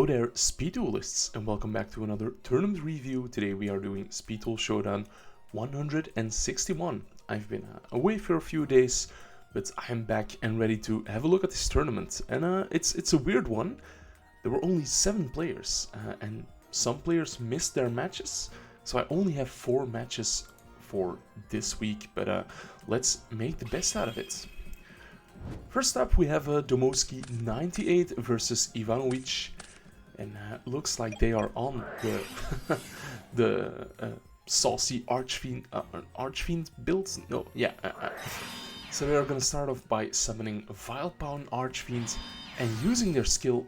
there, speed duelists, and welcome back to another tournament review. Today we are doing Speed Duel Showdown 161. I've been away for a few days, but I am back and ready to have a look at this tournament. And it's a weird one. There were only 7 players, and some players missed their matches, so I only have 4 matches for this week. But let's make the best out of it. First up, we have Domoski 98 versus Ivanovic, and looks like they are on the saucy Archfiend build. No, yeah. So they are gonna start off by summoning Vilepalm Archfiend and using their skill,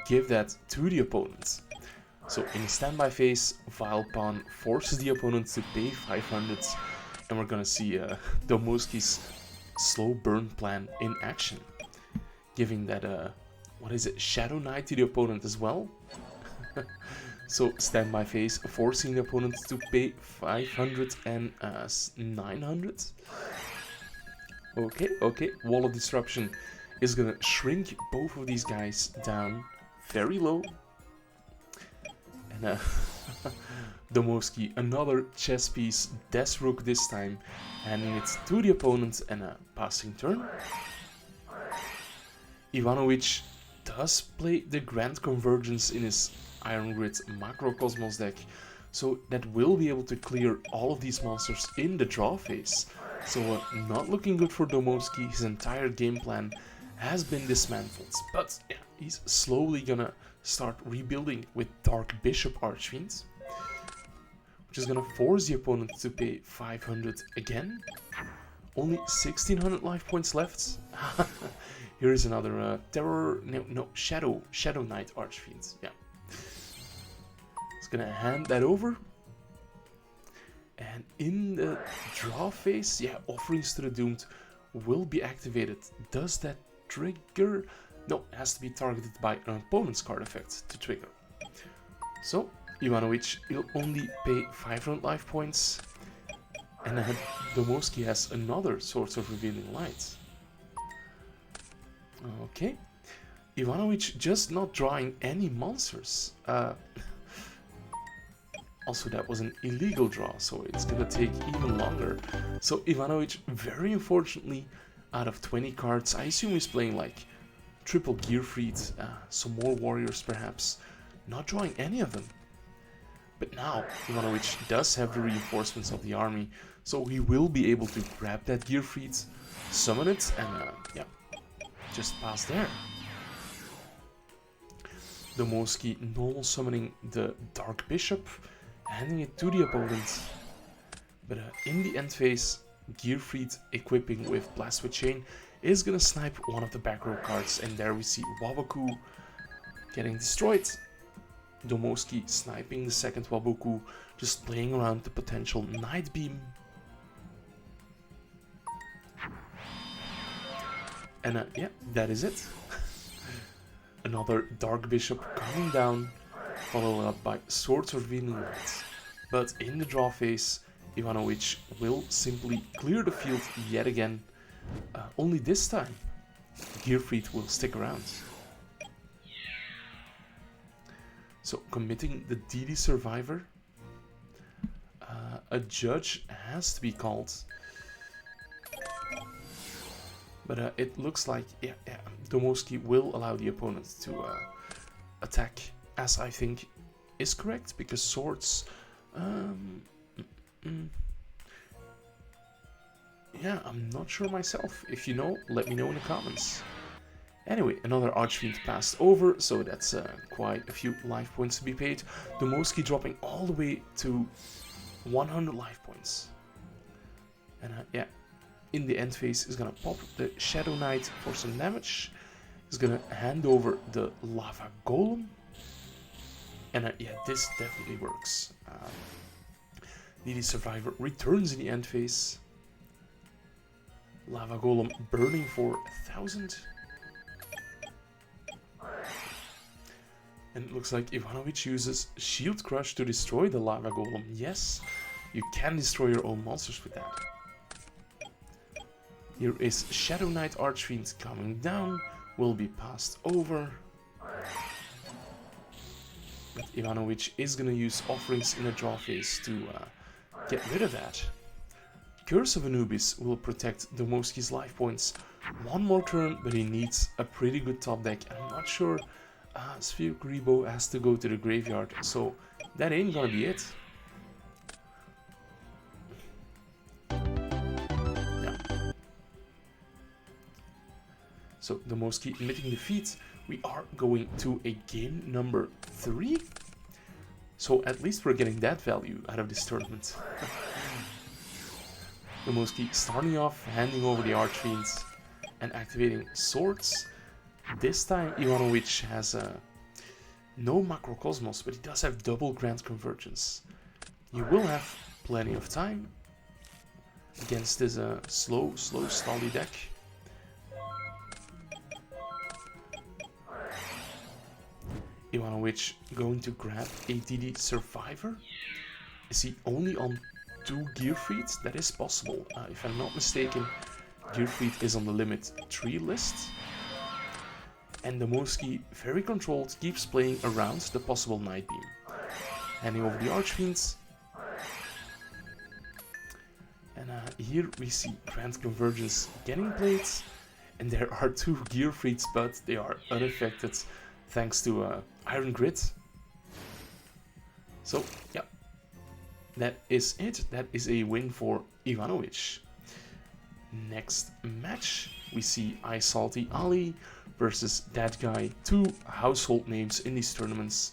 give that to the opponent. So in a standby phase, Vilepalm forces the opponent to pay 500, and we're gonna see Domoski's slow burn plan in action, giving that what is it, Shadow Knight to the opponent as well. So standby phase, forcing the opponent to pay 500 and 900. Okay, Wall of Disruption is gonna shrink both of these guys down very low. And Domoski, another chess piece, Death Rook this time, handing it to the opponent and a passing turn. Ivanovic does play the Grand Convergence in his Iron Grid Macrocosmos deck, so that will be able to clear all of these monsters in the draw phase. So not looking good for Domoski. His entire game plan has been dismantled, but yeah, he's slowly gonna start rebuilding with Dark Bishop Archfiend, which is gonna force the opponent to pay 500 again. Only 1600 life points left. Here is another Shadow Knight Archfiend. Yeah, it's gonna hand that over. And in the draw phase, yeah, Offerings to the Doomed will be activated. Does that trigger? No, it has to be targeted by an opponent's card effect to trigger. So Ivanovic will only pay 500 life points, and then Domoski has another Source of Revealing Light. Okay, Ivanovic just not drawing any monsters. Also, that was an illegal draw, so it's gonna take even longer. So Ivanovic, very unfortunately, out of 20 cards, I assume he's playing like triple Gearfried, some more warriors perhaps, not drawing any of them. But now Ivanovic does have the reinforcements of the army, so he will be able to grab that Gearfried, summon it, and yeah, just pass there. Domoski normal summoning the Dark Bishop, handing it to the opponent. But in the end phase, Gearfried equipping with Blast with Chain is gonna snipe one of the back row cards, and there we see Waboku getting destroyed. Domoski sniping the second Waboku, just playing around the potential Night Beam. And yeah, that is it. Another Dark Bishop coming down, followed up by Swords of Revealing Light. But in the draw phase, Ivanovic will simply clear the field yet again. Only this time, Gearfried will stick around. So committing the DD Survivor, a judge has to be called. But it looks like Domoski will allow the opponent to attack, as I think is correct, because swords. Yeah, I'm not sure myself. If you know, let me know in the comments. Anyway, another Archfiend passed over, so that's quite a few life points to be paid. Domoski dropping all the way to 100 life points. And yeah, in the end phase is gonna pop the Shadow Knight for some damage. He's gonna hand over the Lava Golem. And yeah, this definitely works. DD Survivor returns in the end phase. Lava Golem burning for 1000. And it looks like Ivanovic uses Shield Crush to destroy the Lava Golem. Yes, you can destroy your own monsters with that. Here is Shadow Knight Archfiend coming down, will be passed over. But Ivanovic is gonna use offerings in a draw phase to get rid of that. Curse of Anubis will protect Domoski's life points one more turn, but he needs a pretty good top deck. I'm not sure. Sphere Grebo has to go to the graveyard, so that ain't gonna be it. Yeah. So Domoski admitting defeat. We are going to a game number 3. So at least we're getting that value out of this tournament. Domoski starting off, handing over the Archfiends and activating Swords. This time Ivanovic has no Macrocosmos, but he does have double Grand Convergence. You will have plenty of time against this slow stally deck. Ivanovic going to grab a DD Survivor. Is he only on 2 Gearfried? That is possible. If I'm not mistaken, Gearfried is on the limit 3 list. And Domoski, very controlled, keeps playing around the possible Night Beam. Handing over the Archfiends. And here we see Grand Convergence getting played. And there are 2 Gearfrieds, but they are unaffected thanks to Iron Grit. So, yeah. That is it. That is a win for Ivanovic. Next match, we see Salty Ali versus that guy. 2 household names in these tournaments.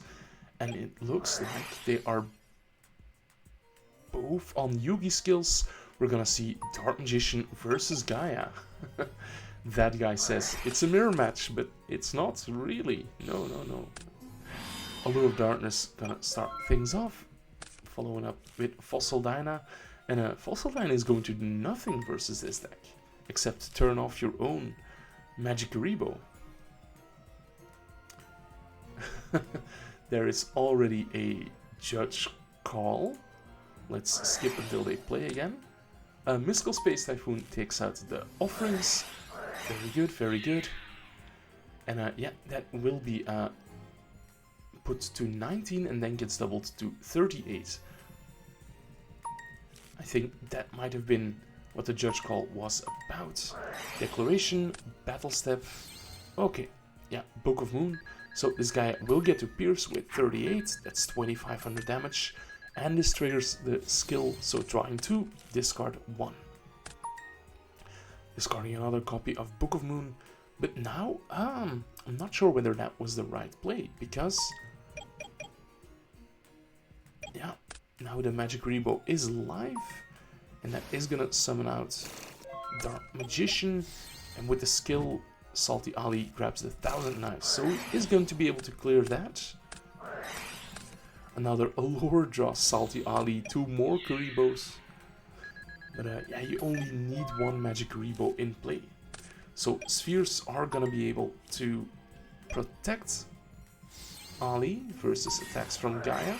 And it looks like they are both on Yugi skills. We're gonna see Dark Magician versus Gaia. That guy says it's a mirror match, but it's not really. No. Allure of Darkness gonna start things off. Following up with Fossil Dyna. And Fossil Dyna is going to do nothing versus this deck. Except turn off your own Magic Rebo. There is already a judge call. Let's skip until they play again. Mystical Space Typhoon takes out the offerings. Very good. And yeah, that will be put to 19 and then gets doubled to 38. I think that might have been what the judge call was about. Declaration, Battle Step. Okay, yeah, Book of Moon. So this guy will get to pierce with 38, that's 2500 damage. And this triggers the skill, so drawing 2, discard 1. Discarding another copy of Book of Moon. But now, I'm not sure whether that was the right play, because... yeah, now the Magic Rebo is live, and that is gonna summon out Dark Magician, and with the skill, Salty Ali grabs the 1000 Knives, so he is going to be able to clear that. Another Allure draw Salty Ali, 2 more Karibos. But yeah, you only need 1 Magic Rebo in play. So Spheres are gonna be able to protect Ali versus attacks from Gaia.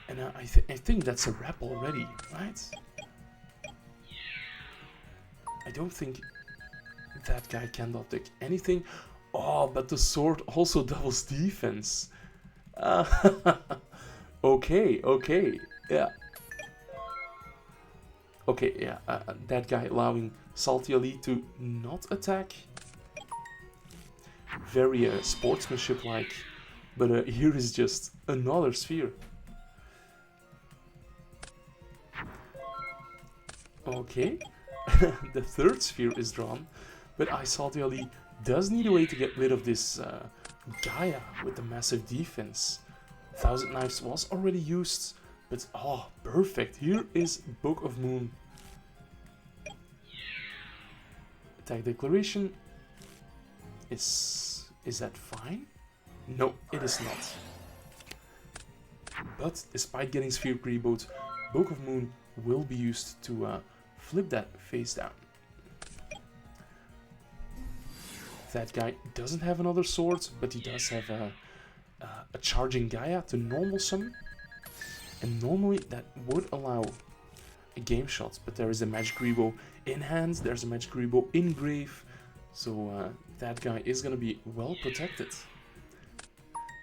And I think that's a wrap already, right? I don't think that guy cannot take anything. Oh, but the sword also doubles defense. Okay, yeah. Okay, yeah, that guy allowing Salty Ali to not attack. Very sportsmanship-like, but here is just another sphere. Okay, the 3rd sphere is drawn, but Salty Ali does need a way to get rid of this Gaia with the massive defense. 1000 Knives was already used, but oh, perfect. Here is Book of Moon. Attack Declaration. Is that fine? No, it is not. But despite getting Sphere Reboot, Book of Moon will be used to flip that face down. That guy doesn't have another sword, but he does have a charging Gaia to normal summon. And normally that would allow a game shot, but there is a Magic Rebo in hand, there's a Magic Rebo in grave, so that guy is gonna be well protected.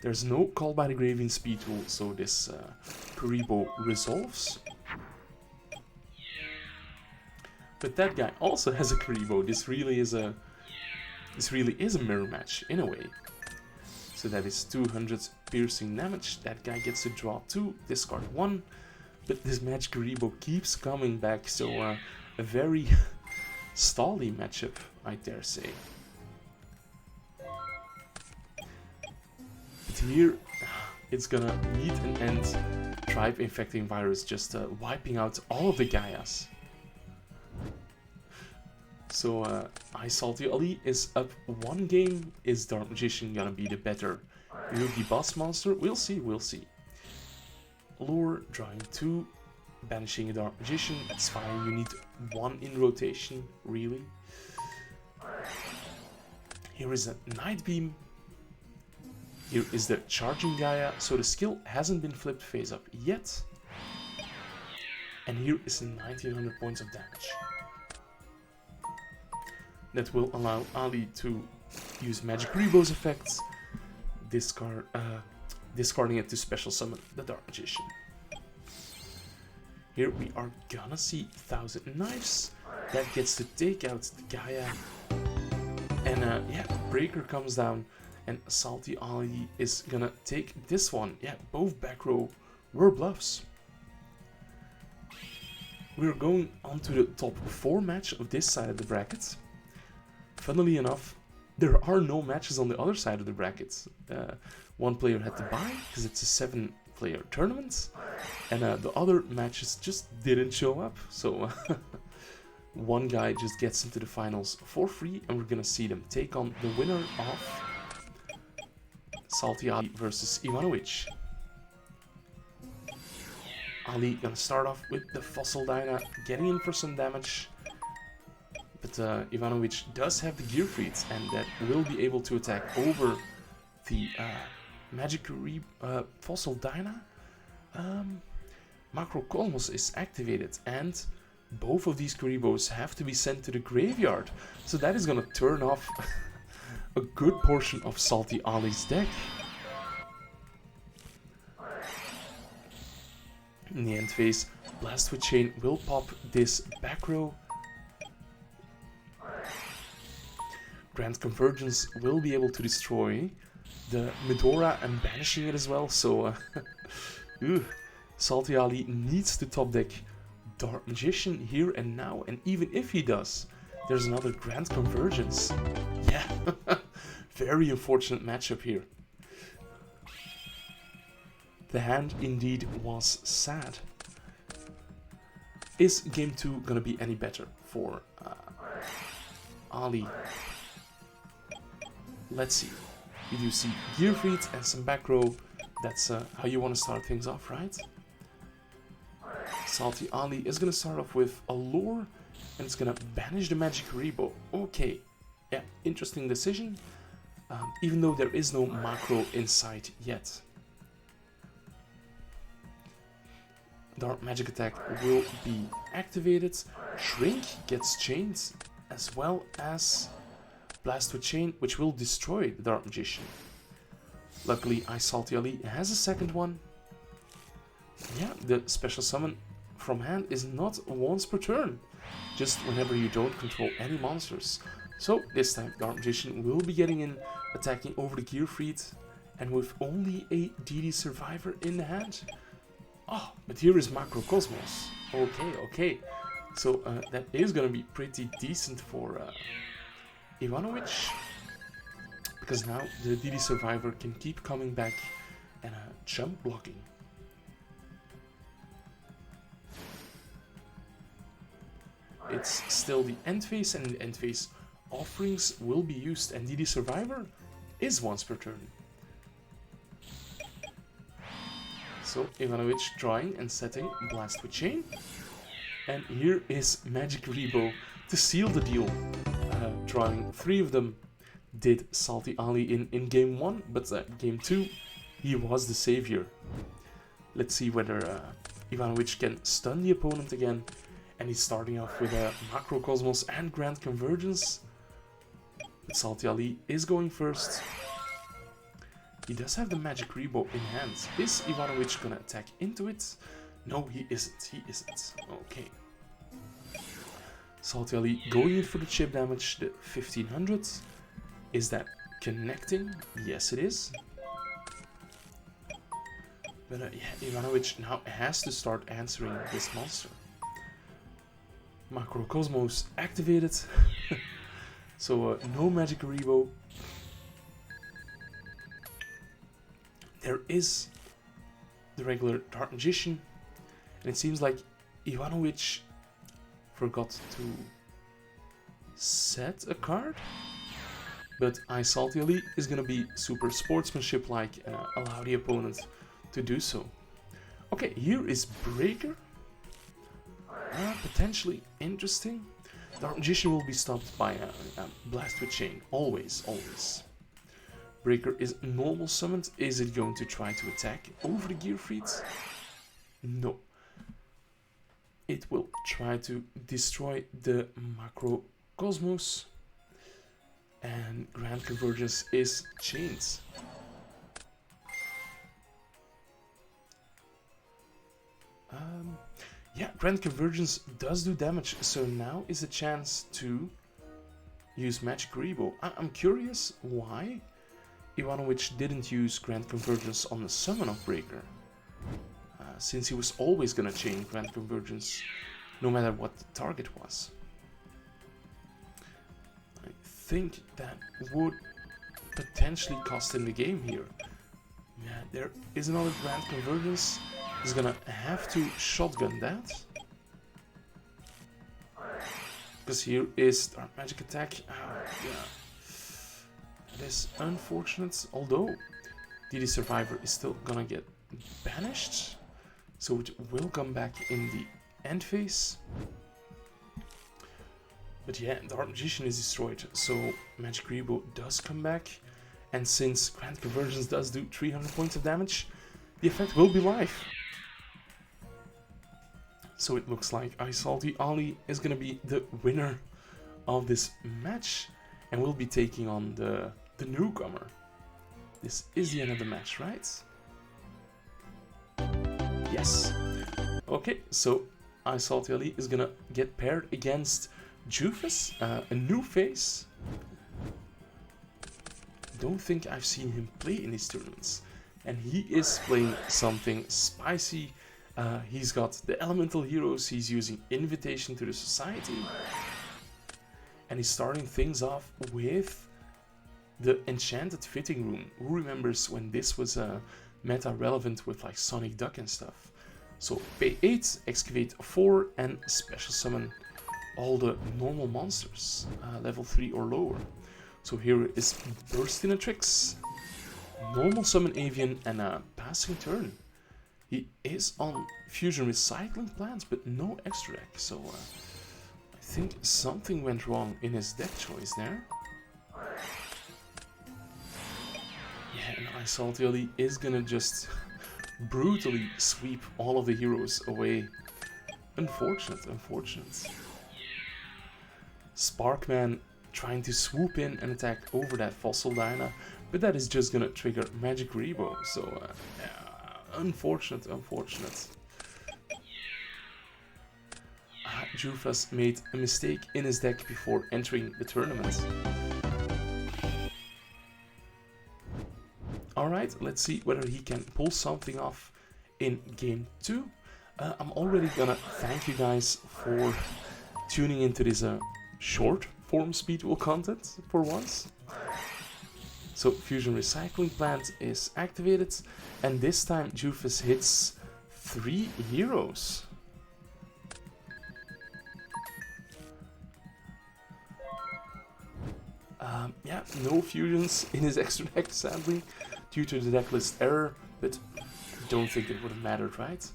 There's no call by the Gravian speed tool, so this Kuribo resolves. But that guy also has a Kuribo. This really is a mirror match in a way. So that is 200 piercing damage. That guy gets to draw 2, discard 1. But this match Kuribo keeps coming back, so a very stally matchup, I dare say. But here, it's gonna meet an end. Tribe Infecting Virus just wiping out all of the Gaias. So, Salty Ali is up 1 game. Is Dark Magician gonna be the better Yugi boss monster? We'll see, we'll see. Lure, drawing 2, banishing a Dark Magician, that's fine. You need 1 in rotation, really. Here is a Night Beam. Here is the Charging Gaia, so the skill hasn't been flipped face up yet. And here is 1900 points of damage. That will allow Ali to use Magic Rebo's effects, discarding it to special summon the Dark Magician. Here we are gonna see 1000 Knives. That gets to take out the Gaia. And yeah, Breaker comes down and Salty Ali is gonna take this one. Yeah, both back row were bluffs. We're going on to the top 4 match of this side of the bracket. Funnily enough, there are no matches on the other side of the bracket. 1 player had to buy because it's a 7-player tournament, and the other matches just didn't show up. So one guy just gets into the finals for free, and we're gonna see them take on the winner of Salty Ali versus Ivanovic. Ali gonna start off with the Fossil Dyna, getting in for some damage. But Ivanovic does have the Gear Freed, and that will be able to attack over the Fossil Dyna. Macrocosmos is activated, and both of these Kuribos have to be sent to the graveyard. So that is gonna turn off a good portion of Salty Ali's deck. In the end phase, Blast with Chain will pop this back row. Grand Convergence will be able to destroy the Medora and banishing it as well, so Salty Ali needs to top deck Dark Magician here and now, and even if he does, there's another Grand Convergence. Yeah, very unfortunate matchup here. The hand indeed was sad. Is game 2 gonna be any better for Ali? Let's see. You do see Gear Freed and some back row. That's how you want to start things off, right? Salty Ali is going to start off with a Lure, and it's going to banish the Magic Rebo. Okay, yeah, interesting decision. Even though there is no macro in sight yet. Dark Magic Attack will be activated. Shrink gets chained, as well as Blast with Chain, which will destroy the Dark Magician. Luckily, Salty Ali has a second one. Yeah, the special summon from hand is not once per turn, just whenever you don't control any monsters. So this time, Dark Magician will be getting in, attacking over the Gear Freed, and with only a DD Survivor in the hand. Oh, but here is Macrocosmos. Okay. So that is gonna be pretty decent for Ivanovic, because now the DD Survivor can keep coming back and jump blocking. It's still the end phase, and in the end phase, offerings will be used, and DD Survivor is once per turn. So Ivanovic drawing and setting Blast with Chain, and here is Magic Rebo to seal the deal. Drawing 3 of them did Salty Ali in game 1, but game 2 he was the savior. Let's see whether Ivanovic can stun the opponent again, and he's starting off with a Macrocosmos and Grand Convergence. But Salty Ali is going first. He does have the Magic Rebo in hand. Is Ivanovic gonna attack into it? No, he isn't. He isn't. Okay. Salty Ali going in for the chip damage, the 1500. Is that connecting? Yes, it is. But yeah, Ivanovic now has to start answering this monster. Macrocosmos activated. So no Magic Rebo. There is the regular Dark Magician. And it seems like Ivanovic forgot to set a card. But Salty Ali is gonna be super sportsmanship-like and allow the opponent to do so. Okay, here is Breaker. Potentially interesting. Dark Magician will be stopped by a Blast with Chain. Always, always. Breaker is normal summoned. Is it going to try to attack over the Gearfried? No. It will try to destroy the Macrocosmos. And Grand Convergence is chained. Yeah, Grand Convergence does do damage, so now is a chance to use Magic Rebo. I'm curious why Ivanovic didn't use Grand Convergence on the summon of Breaker. Since he was always gonna chain Grand Convergence, no matter what the target was. I think that would potentially cost him the game here. Yeah, there is another Grand Convergence. He's gonna have to shotgun that. Because here is Dark Magic Attack. Yeah. That is unfortunate, although DD Survivor is still gonna get banished. So it will come back in the end phase. But yeah, Dark Magician is destroyed, so Magic Rebo does come back. And since Grand Convergence does do 300 points of damage, the effect will be live. So it looks like Salty Ali is going to be the winner of this match and will be taking on the newcomer. This is the end of the match, right? Yes. Okay, so Salty Ali is going to get paired against Jufus, a new face. Don't think I've seen him play in these tournaments. And he is playing something spicy. He's got the elemental heroes, he's using Invitation to the Society. And he's starting things off with the Enchanted Fitting Room. Who remembers when this was meta relevant with like Sonic Duck and stuff? So pay 8, excavate 4 and special summon all the normal monsters, level 3 or lower. So here is Burstinatrix, normal summon Avian and a passing turn. He is on fusion recycling plans, but no extra deck, so I think something went wrong in his deck choice there. Yeah, and Salty Ali is gonna just brutally sweep all of the heroes away. Unfortunate, unfortunate. Sparkman trying to swoop in and attack over that Fossil Dyna, but that is just gonna trigger Magic Rebo, so yeah. Unfortunate, unfortunate. Jufus made a mistake in his deck before entering the tournament. Alright, let's see whether he can pull something off in game 2. I'm already gonna thank you guys for tuning into this short form speedwell content for once. So Fusion Recycling Plant is activated, and this time Jufus hits 3 heroes. Yeah, no fusions in his extra deck sadly, due to the decklist error, but don't think it would have mattered, right?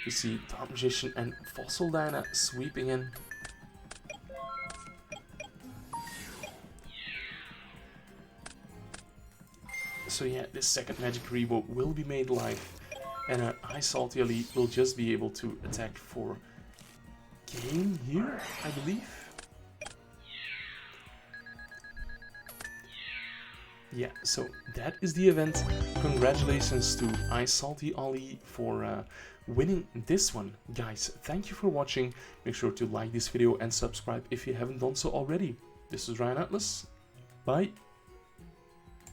You see Dark Magician and Fossil Dyna sweeping in. So yeah, this second Magic Rebo will be made live, and Salty Ali will just be able to attack for game here, I believe. Yeah, so that is the event. Congratulations to Ice Salty Ollie for winning this one. Guys, thank you for watching. Make sure to like this video and subscribe if you haven't done so already. This is Ryan Atlas. Bye.